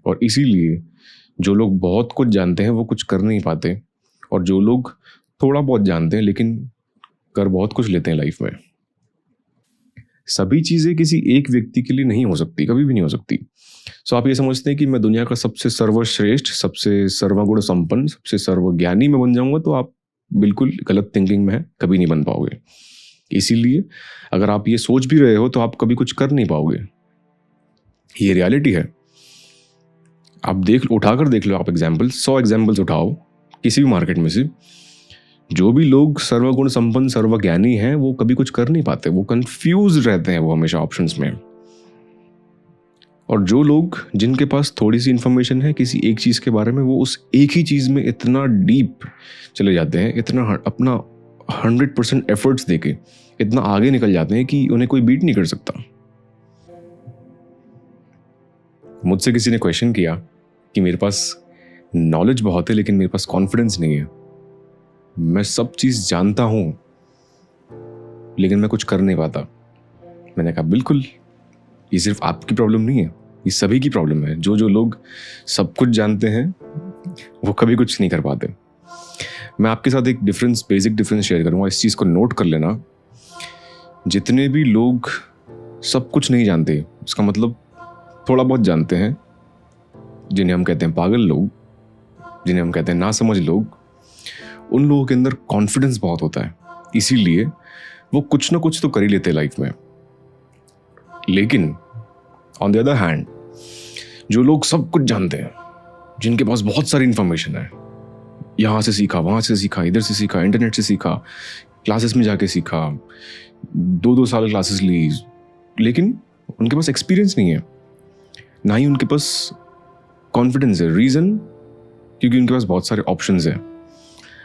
और इसीलिए जो लोग बहुत कुछ जानते हैं वो कुछ कर नहीं पाते, और जो लोग थोड़ा बहुत जानते हैं लेकिन कर बहुत कुछ लेते हैं लाइफ में। सभी चीज़ें किसी एक व्यक्ति के लिए नहीं हो सकती, कभी भी नहीं हो सकती। सो आप ये समझते हैं कि मैं दुनिया का सबसे सर्वश्रेष्ठ, सबसे सर्वगुण संपन्न, सबसे सर्वज्ञानी में बन जाऊंगा, तो आप बिल्कुल गलत थिंकिंग में है, कभी नहीं बन पाओगे। इसीलिए अगर आप ये सोच भी रहे हो तो आप कभी कुछ कर नहीं पाओगे। ये रियलिटी है। आप उठाकर देख लो, आप 100 एग्जाम्पल्स उठाओ किसी भी मार्केट में से, जो भी लोग सर्वगुण संपन्न सर्वज्ञानी हैं वो कभी कुछ कर नहीं पाते, वो कंफ्यूज रहते हैं, वो हमेशा ऑप्शंस में। और जो लोग जिनके पास थोड़ी सी इंफॉर्मेशन है किसी एक चीज़ के बारे में, वो उस एक ही चीज़ में इतना डीप चले जाते हैं, इतना अपना 100% एफर्ट्स देके इतना आगे निकल जाते हैं कि उन्हें कोई बीट नहीं कर सकता। मुझसे किसी ने क्वेश्चन किया कि मेरे पास नॉलेज बहुत है लेकिन मेरे पास कॉन्फिडेंस नहीं है, मैं सब चीज़ जानता हूँ लेकिन मैं कुछ कर नहीं पाता। मैंने कहा बिल्कुल, ये सिर्फ आपकी प्रॉब्लम नहीं है, ये सभी की प्रॉब्लम है। जो लोग सब कुछ जानते हैं वो कभी कुछ नहीं कर पाते। मैं आपके साथ एक बेसिक डिफरेंस शेयर करूँगा, इस चीज़ को नोट कर लेना। जितने भी लोग सब कुछ नहीं जानते, उसका मतलब थोड़ा बहुत जानते हैं, जिन्हें हम कहते हैं पागल लोग, जिन्हें हम कहते हैं नासमझ लोग, उन लोगों के अंदर कॉन्फिडेंस बहुत होता है, इसीलिए वो कुछ ना कुछ तो कर ही लेते हैं लाइफ में। लेकिन ऑन द अदर हैंड, जो लोग सब कुछ जानते हैं, जिनके पास बहुत सारी इंफॉर्मेशन है, यहाँ से सीखा, वहाँ से सीखा, इधर से सीखा, इंटरनेट से सीखा, क्लासेस में जाके सीखा, 2-2 साल क्लासेस ली, लेकिन उनके पास एक्सपीरियंस नहीं है, ना ही उनके पास कॉन्फिडेंस है। रीज़न, क्योंकि उनके पास बहुत सारे ऑप्शंस हैं।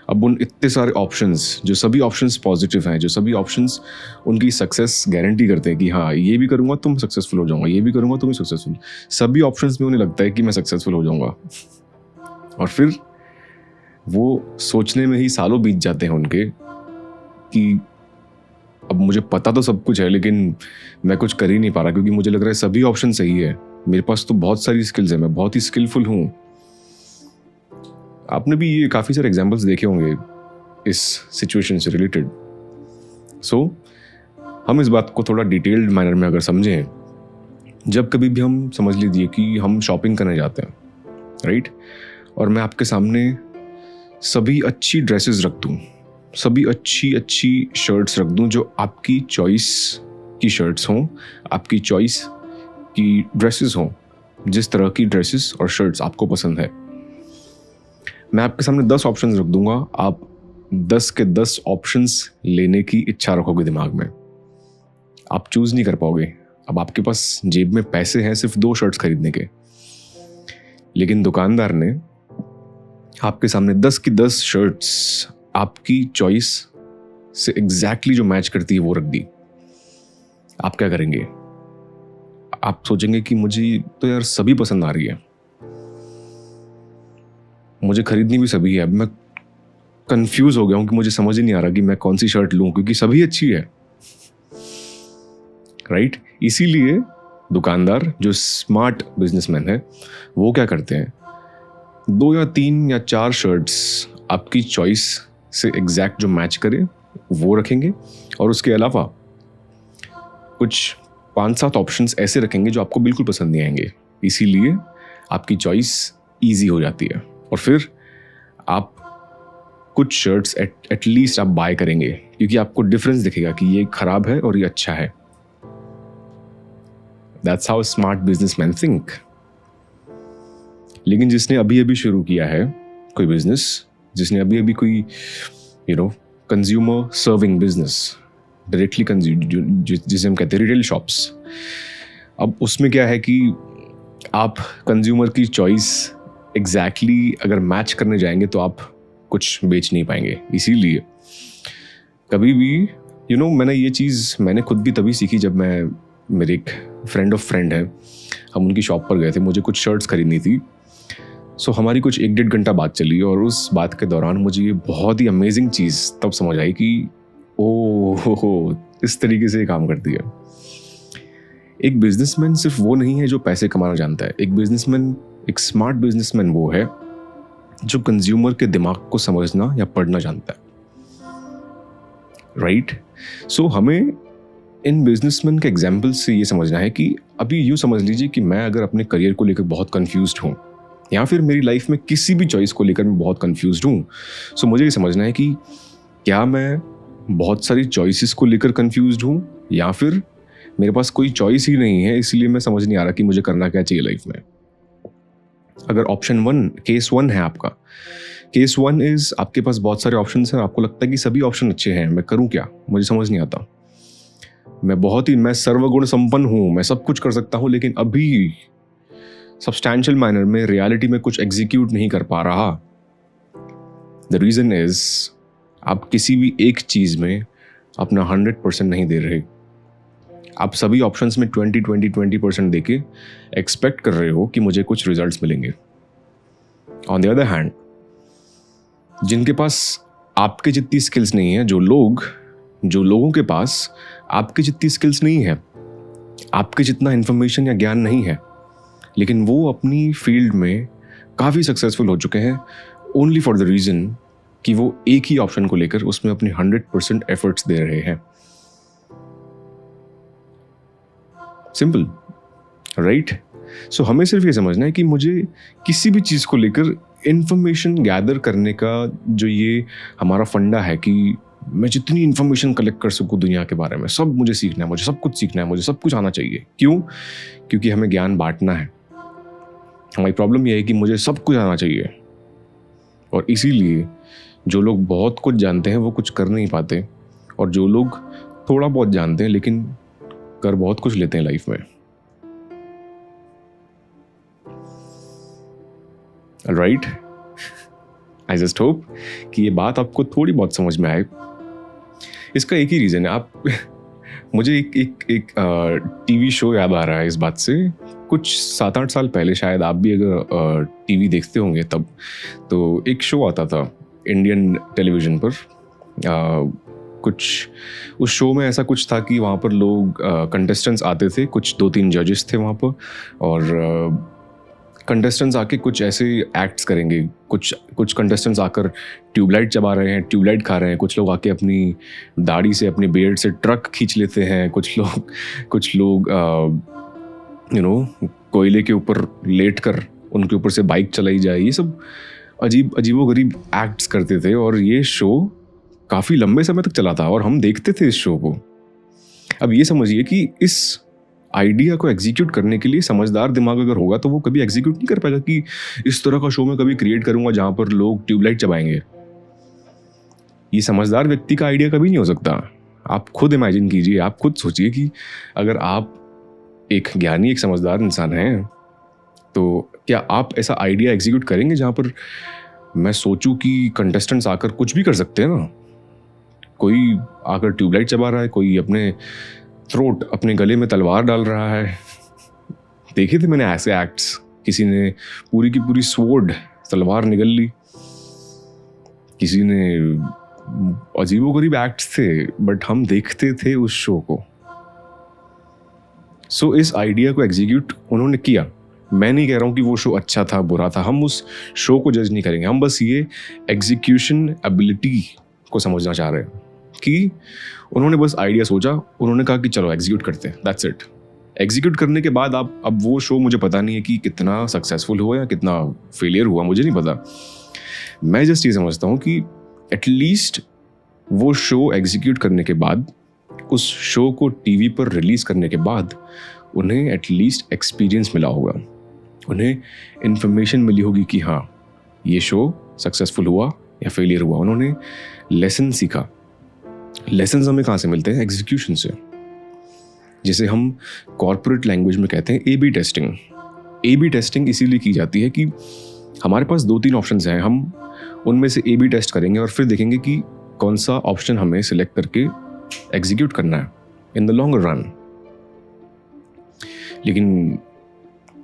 अब उन इतने सारे ऑप्शंस, जो सभी ऑप्शंस पॉजिटिव हैं, जो सभी ऑप्शंस उनकी सक्सेस गारंटी करते हैं कि हाँ ये भी करूँगा तो मैं सक्सेसफुल हो जाऊँगा, ये भी करूँगा तो मैं सक्सेसफुल, सभी ऑप्शंस में उन्हें लगता है कि मैं सक्सेसफुल हो जाऊँगा। और फिर वो सोचने में ही सालों बीत जाते हैं उनके कि अब मुझे पता तो सब कुछ है लेकिन मैं कुछ कर ही नहीं पा रहा, क्योंकि मुझे लग रहा है सभी ऑप्शन सही है, मेरे पास तो बहुत सारी स्किल्स हैं, मैं बहुत ही स्किलफुल हूँ। आपने भी ये काफ़ी सारे एग्जाम्पल्स देखे होंगे इस सिचुएशन से रिलेटेड। सो हम इस बात को थोड़ा डिटेल्ड मैनर में अगर समझें, जब कभी भी हम समझ लीजिए कि हम शॉपिंग करने जाते हैं, राइट, और मैं आपके सामने सभी अच्छी ड्रेसेस रख दूँ, सभी अच्छी शर्ट्स रख दूँ जो आपकी चॉइस की शर्ट्स हों, आपकी चॉइस की ड्रेसेस हों, जिस तरह की ड्रेसेस और शर्ट्स आपको पसंद है। मैं आपके सामने 10 ऑप्शंस रख दूंगा, आप 10 के 10 ऑप्शंस लेने की इच्छा रखोगे दिमाग में, आप चूज नहीं कर पाओगे। अब आपके पास जेब में पैसे हैं सिर्फ 2 शर्ट्स खरीदने के, लेकिन दुकानदार ने आपके सामने 10 की 10 शर्ट्स आपकी चॉइस से एग्जैक्टली जो मैच करती है वो रख दी। आप क्या करेंगे? आप सोचेंगे कि मुझे तो यार सभी पसंद आ रही है, मुझे खरीदनी भी सभी है, अब मैं कंफ्यूज हो गया हूं कि मुझे समझ ही नहीं आ रहा कि मैं कौन सी शर्ट लूं, क्योंकि सभी अच्छी है, राइट। इसीलिए दुकानदार, जो स्मार्ट बिजनेसमैन है, वो क्या करते हैं, 2 या 3 या 4 शर्ट्स आपकी चॉइस से एग्जैक्ट जो मैच करे वो रखेंगे, और उसके अलावा कुछ 5-7 ऑप्शंस ऐसे रखेंगे जो आपको बिल्कुल पसंद नहीं आएंगे। इसीलिए आपकी चॉइस ईजी हो जाती है, और फिर आप कुछ शर्ट्स एटलीस्ट आप बाय करेंगे, क्योंकि आपको डिफरेंस दिखेगा कि ये खराब है और ये अच्छा है। That's how smart businessman think. लेकिन जिसने अभी अभी शुरू किया है कोई बिजनेस, जिसने अभी अभी कोई कंज्यूमर सर्विंग बिजनेस, डायरेक्टली जिसे हम कहते हैं रिटेल शॉप्स, अब उसमें क्या है कि आप कंज्यूमर की चॉइस एग्जैक्टली अगर मैच करने जाएंगे तो आप कुछ बेच नहीं पाएंगे। इसीलिए कभी भी मैंने ये चीज़ मैंने खुद भी तभी सीखी जब मैं, मेरे एक फ्रेंड ऑफ फ्रेंड है, हम उनकी शॉप पर गए थे, मुझे कुछ शर्ट्स खरीदनी थी। सो हमारी कुछ 1-1.5 घंटा बात चली, और उस बात के दौरान मुझे ये बहुत ही अमेजिंग चीज़ तब समझ आई कि हो इस तरीके से ये काम करती है। एक बिजनेसमैन सिर्फ वो नहीं है जो पैसे कमाना जानता है, एक बिजनेसमैन एक स्मार्ट बिजनेसमैन वो है जो कंज्यूमर के दिमाग को समझना या पढ़ना जानता है, राइट? सो हमें इन बिजनेसमैन के एग्जाम्पल से ये समझना है कि अभी यूँ समझ लीजिए कि मैं अगर अपने करियर को लेकर बहुत कंफ्यूज्ड हूँ या फिर मेरी लाइफ में किसी भी चॉइस को लेकर मैं बहुत कंफ्यूज्ड हूँ, सो मुझे ये समझना है कि क्या मैं बहुत सारी चॉइसेस को लेकर कंफ्यूज्ड हूँ या फिर मेरे पास कोई चॉइस ही नहीं है, इसलिए मैं समझ नहीं आ रहा कि मुझे करना क्या चाहिए लाइफ में। अगर ऑप्शन 1 केस 1 है आपका, केस 1 इज आपके पास बहुत सारे ऑप्शंस हैं, आपको लगता है कि सभी ऑप्शन अच्छे हैं, मैं करूँ क्या, मुझे समझ नहीं आता, मैं सर्वगुण संपन्न हूँ, मैं सब कुछ कर सकता हूँ, लेकिन अभी सब्सटैंशियल मैनर में रियलिटी में कुछ एग्जीक्यूट नहीं कर पा रहा। द रीजन इज आप किसी भी एक चीज में अपना 100% नहीं दे रहे। आप सभी ऑप्शंस में 20% देके एक्सपेक्ट कर रहे हो कि मुझे कुछ रिजल्ट्स मिलेंगे। ऑन द अदर हैंड, जिनके पास आपके जितनी स्किल्स नहीं है, जो लोगों के पास आपके जितनी स्किल्स नहीं है, आपके जितना इंफॉर्मेशन या ज्ञान नहीं है, लेकिन वो अपनी फील्ड में काफ़ी सक्सेसफुल हो चुके हैं ओनली फॉर द रीज़न कि वो एक ही ऑप्शन को लेकर उसमें अपने 100% एफर्ट्स दे रहे हैं। Simple, right? सो हमें सिर्फ ये समझना है कि मुझे किसी भी चीज़ को लेकर इंफॉर्मेशन गैदर करने का जो ये हमारा फंडा है कि मैं जितनी इंफॉर्मेशन कलेक्ट कर सकूं दुनिया के बारे में, सब मुझे सीखना है, मुझे सब कुछ सीखना है, मुझे सब कुछ आना चाहिए। क्यों? क्योंकि हमें ज्ञान बांटना है। हमारी प्रॉब्लम यह है कि मुझे सब कुछ आना चाहिए, और इसीलिए जो लोग बहुत कुछ जानते हैं वो कुछ कर नहीं पाते, और जो लोग थोड़ा बहुत जानते हैं लेकिन कर बहुत कुछ लेते हैं लाइफ में। राइट? आई जस्ट होप कि ये बात आपको थोड़ी बहुत समझ में आए। इसका एक ही रीज़न है। आप मुझे एक टीवी शो याद आ रहा है इस बात से। कुछ 7-8 साल पहले, शायद आप भी अगर टीवी देखते होंगे तब, तो एक शो आता था इंडियन टेलीविज़न पर। कुछ उस शो में ऐसा कुछ था कि वहाँ पर लोग कंटेस्टेंट्स आते थे, कुछ 2-3 जजेस थे वहाँ पर, और कंटेस्टेंट्स आके कुछ ऐसे एक्ट्स करेंगे। कुछ कंटेस्टेंट्स आकर ट्यूबलाइट चबा रहे हैं, ट्यूबलाइट खा रहे हैं, कुछ लोग आके अपनी दाढ़ी से, अपने बियर्ड से ट्रक खींच लेते हैं, कुछ लोग कोयले के ऊपर लेट कर उनके ऊपर से बाइक चलाई जाए। ये सब अजीबोगरीब एक्ट्स करते थे, और ये शो काफ़ी लंबे समय तक चला था और हम देखते थे इस शो को। अब ये समझिए कि इस आइडिया को एग्जीक्यूट करने के लिए समझदार दिमाग अगर होगा तो वो कभी एग्जीक्यूट नहीं कर पाएगा कि इस तरह का शो मैं कभी क्रिएट करूंगा जहां पर लोग ट्यूबलाइट चबाएंगे। ये समझदार व्यक्ति का आइडिया कभी नहीं हो सकता। आप खुद इमेजिन कीजिए, आप खुद सोचिए कि अगर आप एक ज्ञानी, एक समझदार इंसान हैं, तो क्या आप ऐसा आइडिया एग्जीक्यूट करेंगे जहां पर मैं सोचूं कि कंटेस्टेंट्स आकर कुछ भी कर सकते हैं ना? कोई आकर ट्यूबलाइट चबा रहा है, कोई अपने थ्रोट, अपने गले में तलवार डाल रहा है। देखे थे मैंने ऐसे एक्ट्स। किसी ने पूरी की पूरी स्वॉर्ड, तलवार निगल ली, किसी ने अजीबोगरीब एक्ट्स थे, बट हम देखते थे उस शो को। सो इस आइडिया को एग्जीक्यूट उन्होंने किया। मैं नहीं कह रहा हूँ कि वो शो अच्छा था, बुरा था, हम उस शो को जज नहीं करेंगे। हम बस ये एग्जीक्यूशन एबिलिटी को समझना चाह रहे हैं कि उन्होंने बस आइडिया सोचा, उन्होंने कहा कि चलो एग्जीक्यूट करते हैं, दैट्स इट। एग्जीक्यूट करने के बाद अब वो शो मुझे पता नहीं है कि कितना सक्सेसफुल हुआ या कितना फेलियर हुआ, मुझे नहीं पता। मैं जस्ट ये समझता हूँ कि एटलीस्ट वो शो एग्जीक्यूट करने के बाद, उस शो को टीवी पर रिलीज करने के बाद उन्हें एटलीस्ट एक्सपीरियंस मिला होगा, उन्हें इन्फॉर्मेशन मिली होगी कि हाँ ये शो सक्सेसफुल हुआ या फेलियर हुआ। उन्होंने लेसन सीखा। लेसन्स हमें कहाँ से मिलते हैं? एग्जीक्यूशन से। जिसे हम कॉर्पोरेट लैंग्वेज में कहते हैं ए-बी टेस्टिंग। ए-बी टेस्टिंग इसीलिए की जाती है कि हमारे पास 2-3 ऑप्शंस हैं, हम उनमें से ए-बी टेस्ट करेंगे और फिर देखेंगे कि कौन सा ऑप्शन हमें सिलेक्ट करके एग्जीक्यूट करना है इन द लॉन्ग रन। लेकिन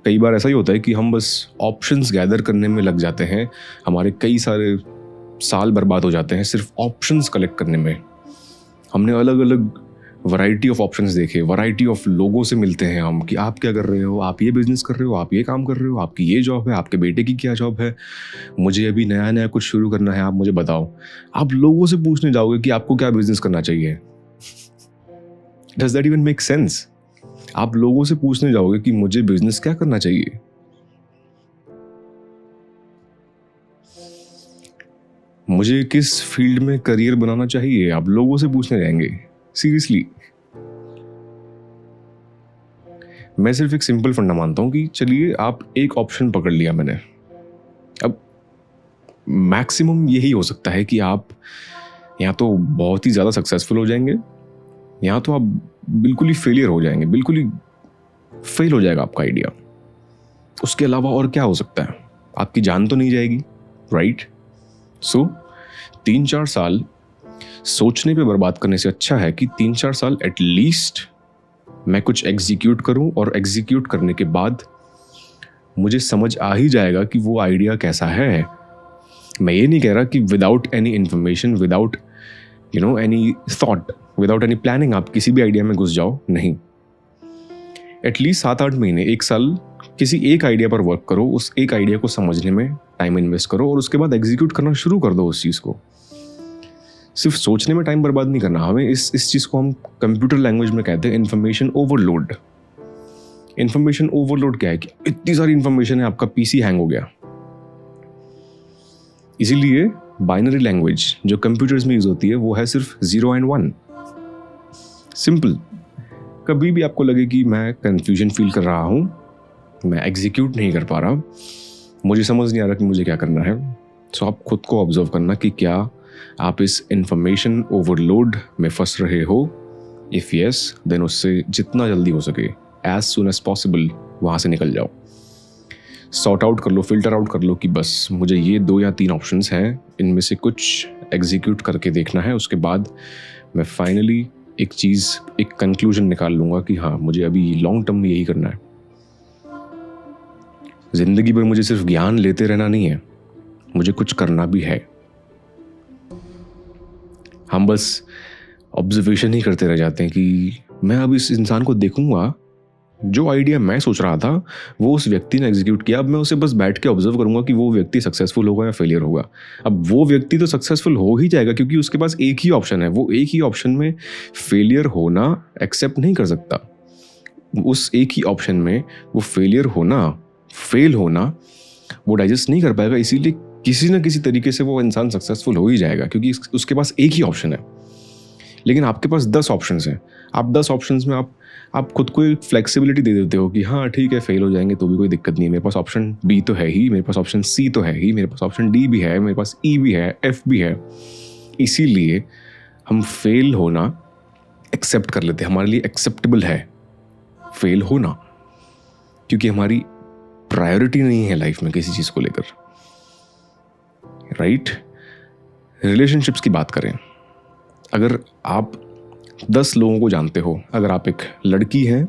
कई बार ऐसा ही होता है कि हम बस ऑप्शंस गैदर करने में लग जाते हैं, हमारे कई सारे साल बर्बाद हो जाते हैं सिर्फ ऑप्शंस कलेक्ट करने में। हमने अलग अलग वैरायटी ऑफ ऑप्शंस देखे, वैरायटी ऑफ लोगों से मिलते हैं हम कि आप क्या कर रहे हो, आप ये बिजनेस कर रहे हो, आप ये काम कर रहे हो, आपकी ये जॉब है, आपके बेटे की क्या जॉब है, मुझे अभी नया नया कुछ शुरू करना है, आप मुझे बताओ। आप लोगों से पूछने जाओगे कि आपको क्या बिजनेस करना चाहिए? Does that even make sense? आप लोगों से पूछने जाओगे कि मुझे बिजनेस क्या करना चाहिए? मुझे किस फील्ड में करियर बनाना चाहिए, आप लोगों से पूछने जाएंगे? सीरियसली। मैं सिर्फ एक सिंपल फंडा मानता हूं कि चलिए आप एक ऑप्शन पकड़ लिया मैंने, अब मैक्सिमम यही हो सकता है कि आप या तो बहुत ही ज़्यादा सक्सेसफुल हो जाएंगे या तो आप बिल्कुल ही फेलियर हो जाएंगे, बिल्कुल ही फेल हो जाएगा आपका आइडिया। उसके अलावा और क्या हो सकता है? आपकी जान तो नहीं जाएगी, राइट? सो 3-4 साल सोचने पे बर्बाद करने से अच्छा है कि 3-4 साल एटलीस्ट मैं कुछ एग्जीक्यूट करूं, और एग्जीक्यूट करने के बाद मुझे समझ आ ही जाएगा कि वो आइडिया कैसा है। मैं ये नहीं कह रहा कि without any information, without any thought, without any planning आप किसी भी आइडिया में घुस जाओ, नहीं। एटलीस्ट 7-8 महीने, 1 साल किसी एक आइडिया पर वर्क करो, उस एक आइडिया को समझने में टाइम इन्वेस्ट करो और उसके बाद एग्जीक्यूट करना शुरू कर दो उस चीज़ को। सिर्फ सोचने में टाइम बर्बाद नहीं करना हमें। इस चीज़ को हम कंप्यूटर लैंग्वेज में कहते हैं इन्फॉर्मेशन ओवरलोड। इन्फॉर्मेशन ओवरलोड क्या है कि इतनी सारी इन्फॉर्मेशन है, आपका पीसी हैंग हो गया। इसीलिए बाइनरी लैंग्वेज जो कंप्यूटर्स में यूज होती है वो है सिर्फ 0 and 1। सिंपल। कभी भी आपको लगे कि मैं कंफ्यूजन फील कर रहा हूँ, मैं एग्जीक्यूट नहीं कर पा रहा, मुझे समझ नहीं आ रहा कि मुझे क्या करना है, सो आप खुद को ऑब्जर्व करना कि क्या आप इस इंफॉर्मेशन ओवरलोड में फंस रहे हो। इफ़ यस, देन उससे जितना जल्दी हो सके, एज सुन एज पॉसिबल वहाँ से निकल जाओ। सॉर्ट आउट कर लो, फिल्टर आउट कर लो कि बस मुझे ये 2 या 3 ऑप्शंस हैं, इनमें से कुछ एग्जीक्यूट करके देखना है। उसके बाद मैं फाइनली एक चीज़, एक कंक्लूजन निकाल लूँगा कि हाँ, मुझे अभी लॉन्ग टर्म में यही करना है। ज़िंदगी भर मुझे सिर्फ ज्ञान लेते रहना नहीं है, मुझे कुछ करना भी है। हम बस ऑब्जर्वेशन ही करते रह जाते हैं कि मैं अब इस इंसान को देखूंगा, जो आइडिया मैं सोच रहा था वो उस व्यक्ति ने एग्जीक्यूट किया, अब मैं उसे बस बैठ के ऑब्जर्व करूंगा कि वो व्यक्ति सक्सेसफुल होगा या फेलियर होगा। अब वो व्यक्ति तो सक्सेसफुल हो ही जाएगा क्योंकि उसके पास एक ही ऑप्शन है, वो एक ही ऑप्शन में फेलियर होना एक्सेप्ट नहीं कर सकता। उस एक ही ऑप्शन में वो फेलियर होना, फेल होना वो डाइजेस्ट नहीं कर पाएगा। इसीलिए किसी ना किसी तरीके से वो इंसान सक्सेसफुल हो ही जाएगा क्योंकि उसके पास एक ही ऑप्शन है। लेकिन आपके पास 10 ऑप्शंस हैं। आप 10 ऑप्शंस में आप खुद को एक फ्लेक्सिबिलिटी दे देते हो कि हाँ ठीक है, फेल हो जाएंगे तो भी कोई दिक्कत नहीं है, मेरे पास ऑप्शन बी तो है ही, मेरे पास ऑप्शन सी तो है ही, मेरे पास ऑप्शन डी भी है, मेरे पास ई भी है, एफ भी है। इसीलिए हम फेल होना एक्सेप्ट कर लेते हैं, हमारे लिए एक्सेप्टेबल है फेल होना, क्योंकि हमारी प्रायोरिटी नहीं है लाइफ में किसी चीज़ को लेकर, राइट? रिलेशनशिप्स की बात करें, अगर आप 10 लोगों को जानते हो, अगर आप एक लड़की हैं,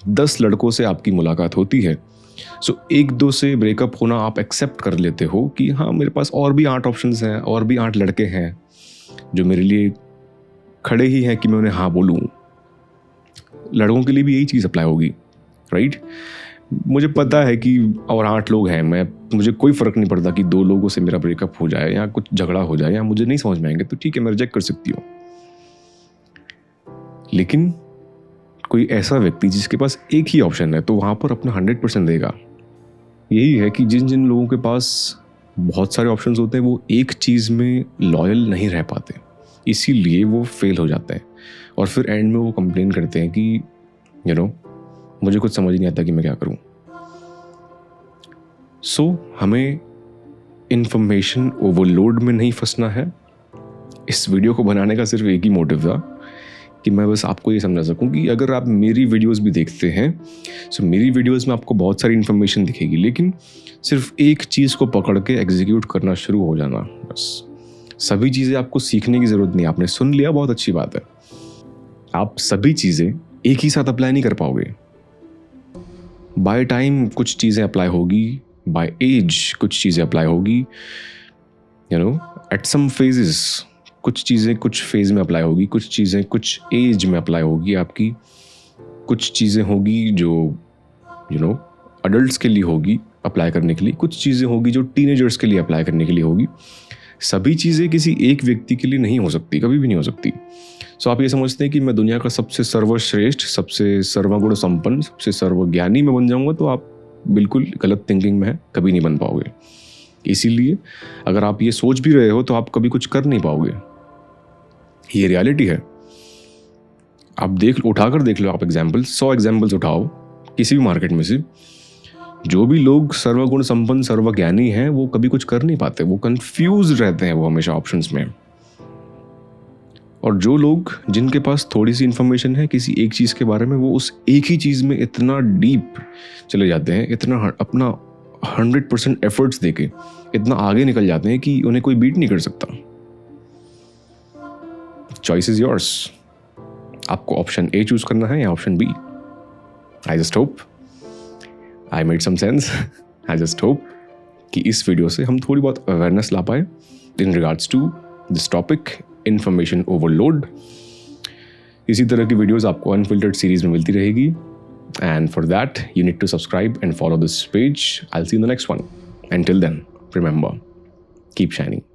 10 लड़कों से आपकी मुलाकात होती है, सो 1-2 से ब्रेकअप होना आप एक्सेप्ट कर लेते हो कि हाँ मेरे पास और भी 8 ऑप्शंस हैं, और भी 8 लड़के हैं जो मेरे लिए खड़े ही हैं कि मैं उन्हें हाँ बोलूँ। लड़कों के लिए भी यही चीज़ अप्लाई होगी, राइट? मुझे पता है कि और 8 लोग हैं, मुझे कोई फ़र्क नहीं पड़ता कि 2 लोगों से मेरा ब्रेकअप हो जाए या कुछ झगड़ा हो जाए या मुझे नहीं समझ में आएंगे तो ठीक है, मैं रिजेक्ट कर सकती हूँ। लेकिन कोई ऐसा व्यक्ति जिसके पास एक ही ऑप्शन है तो वहाँ पर अपना 100% देगा। यही है कि जिन जिन लोगों के पास बहुत सारे ऑप्शंस होते हैं वो एक चीज़ में लॉयल नहीं रह पाते, इसीलिए वो फेल हो जाते हैं और फिर एंड में वो कंप्लेन करते हैं कि मुझे कुछ समझ नहीं आता कि मैं क्या करूं। सो हमें इंफॉर्मेशन ओवरलोड में नहीं फंसना है। इस वीडियो को बनाने का सिर्फ एक ही मोटिव था कि मैं बस आपको ये समझा सकूं कि अगर आप मेरी वीडियोस भी देखते हैं, सो मेरी वीडियोस में आपको बहुत सारी इन्फॉर्मेशन दिखेगी, लेकिन सिर्फ एक चीज़ को पकड़ के एग्जीक्यूट करना शुरू हो जाना बस। सभी चीज़ें आपको सीखने की ज़रूरत नहीं, आपने सुन लिया, बहुत अच्छी बात है। आप सभी चीज़ें एक ही साथ अप्लाई नहीं कर पाओगे। बाय टाइम कुछ चीज़ें अप्लाई होगी, बाय एज कुछ चीज़ें अप्लाई होगी, एट सम फेजेस कुछ चीज़ें कुछ फेज़ में अप्लाई होगी, कुछ चीज़ें कुछ एज में अप्लाई होगी आपकी, कुछ चीज़ें होगी जो अडल्ट्स के लिए होगी अप्लाई करने के लिए, कुछ चीज़ें होगी जो टीनेजर्स के लिए अप्लाई करने के लिए होगी। सभी चीज़ें किसी एक व्यक्ति के लिए नहीं हो सकती, कभी भी नहीं हो सकती। सो आप ये समझते हैं कि मैं दुनिया का सबसे सर्वश्रेष्ठ, सबसे सर्वगुण संपन्न, सबसे सर्वज्ञानी में बन जाऊंगा, तो आप बिल्कुल गलत थिंकिंग में है, कभी नहीं बन पाओगे। इसीलिए अगर आप ये सोच भी रहे हो तो आप कभी कुछ कर नहीं पाओगे। ये रियलिटी है। आप उठाकर देख लो, आप 100 एग्जाम्पल्स उठाओ किसी भी मार्केट में से, जो भी लोग सर्वगुण संपन्न सर्वज्ञानी हैं वो कभी कुछ कर नहीं पाते, वो कंफ्यूज रहते हैं, वो हमेशा ऑप्शंस में। और जो लोग जिनके पास थोड़ी सी इंफॉर्मेशन है किसी एक चीज़ के बारे में, वो उस एक ही चीज़ में इतना डीप चले जाते हैं, इतना अपना 100% एफर्ट्स देके इतना आगे निकल जाते हैं कि उन्हें कोई बीट नहीं कर सकता। Choice is yours. आपको ऑप्शन ए चूज करना है या option B. I just hope I made some sense. I just hope कि इस वीडियो से हम थोड़ी बहुत अवेयरनेस ला पाए in regards to this topic, information overload. इसी तरह की वीडियोस आपको अनफिल्टर्ड सीरीज में मिलती रहेगी, and for that you need to subscribe and follow this page. I'll see you in the next one. Until then, remember, keep shining.